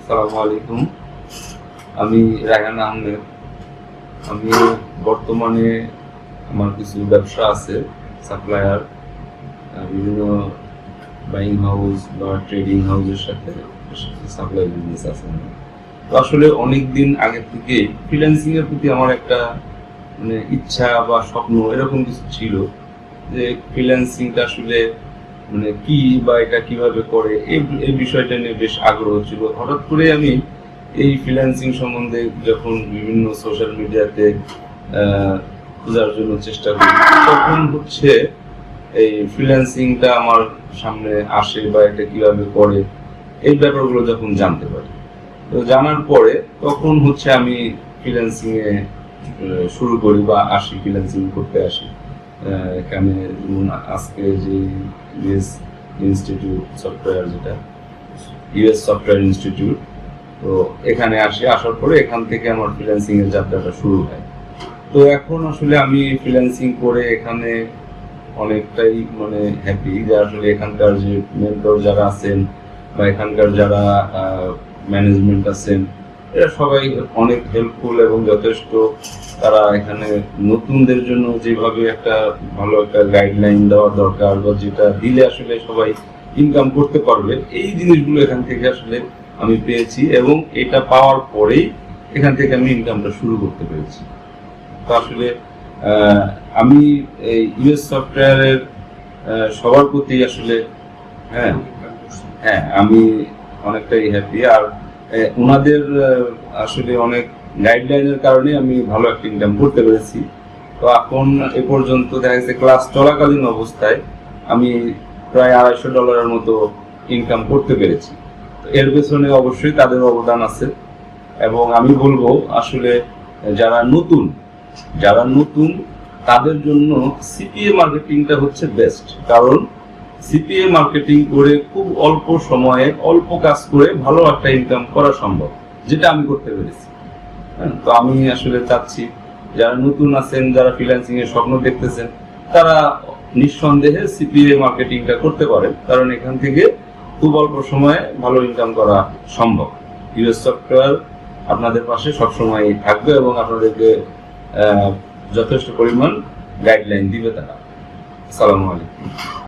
আসসালামু আলাইকুম। আমি রায়হান আহমেদ। আমি বর্তমানে আমার কিছু ব্যবসা আছে, সাপ্লায়ার, বিভিন্ন বাইং হাউস বা ট্রেডিং হাউসের সাথে সাপ্লাই বিজনেস আছে। তো আসলে অনেক দিন আগে থেকে ফ্রিল্যান্সিং এর প্রতি আমার একটা মানে ইচ্ছা বা স্বপ্ন এরকম কিছু ছিল যে ফ্রিল্যান্সিংটা আসলে মানে কি বা এটা কিভাবে করে এই বিষয়টা নিয়ে বেশ আগ্রহ ছিল। হঠাৎ করে আমি এই ফ্রিল্যান্সিং সম্বন্ধে যখন বিভিন্ন সোশ্যাল মিডিয়াতে খোঁজার জন্য চেষ্টা করি, তখন হচ্ছে এই ফ্রিল্যান্সিংটা আমার সামনে আসে বা এটা কিভাবে করে এই ব্যাপারগুলো যখন জানতে পারি। তো জানার পরে তখন হচ্ছে আমি ফ্রিল্যান্সিং এ শুরু করি বা আসি, ফ্রিল্যান্সিং করতে আসি। এখানে যেমন আজকে যে ইউএস ইনস্টিটিউট সফটওয়্যার, যেটা ইউএস সফটওয়্যার ইনস্টিটিউট, তো এখানে আসি। আসার পরে এখান থেকে আমার ফ্রিল্যান্সিং এর যাত্রাটা শুরু হয়। তো এখন আসলে আমি ফ্রিল্যান্সিং করে এখানে অনেকটাই মানে হ্যাপি যে আসলে এখানকার যে মেন্টর যারা আছেন বা এখানকার যারা ম্যানেজমেন্ট আছেন, এরা সবাই অনেক হেল্পফুল এবং যথেষ্ট। তারা এখানে নতুনদের জন্য যেভাবে একটা ভালো একটা গাইডলাইন দেওয়া দরকার বা যেটা দিলে আসলে সবাই ইনকাম করতে পারবে, এই জিনিসগুলো এখান থেকে আসলে আমি পেয়েছি এবং এটা পাওয়ার পরেই এখান থেকে আমি ইনকামটা শুরু করতে পেরেছি। তো আসলে আমি এই ইউএস সফটওয়্যারের সবার প্রতি আসলে হ্যাঁ হ্যাঁ আমি অনেকটাই হ্যাপি। আর ওনাদের আসলে অনেক গাইডলাইনের কারণে আমি ভালো একটা ইনকাম করতে পেরেছি। তো এখন এ পর্যন্ত দেখা গেছে ক্লাস চলাকালীন অবস্থায় আমি প্রায় $250 মতো ইনকাম করতে পেরেছি। এর পেছনে অবশ্যই তাদের অবদান আছে এবং আমি বলবো আসলে যারা নতুন তাদের জন্য সিপিএ মার্কেটিংটা হচ্ছে বেস্ট। কারণ সিপিএ মার্কেটিং করে খুব অল্প সময়ে অল্প কাজ করে ভালো একটা ইনকাম করা সম্ভব, যেটা আমি করতে পেরেছি। তো আমি আসলে চাচ্ছি যারা নতুন আছেন, যারা ফ্রিল্যান্সিং এর স্বপ্ন দেখতেছেন, তারা নিঃসন্দেহে সিপিএ মার্কেটিংটা করতে পারেন, কারণ এখান থেকে খুব অল্প সময়ে ভালো ইনকাম করা সম্ভব। ইউএস সফটওয়্যার আপনাদের পাশে সবসময় থাকবে এবং আপনাদেরকে যথেষ্ট পরিমাণ গাইডলাইন দিবে তারা। আসসালামু আলাইকুম।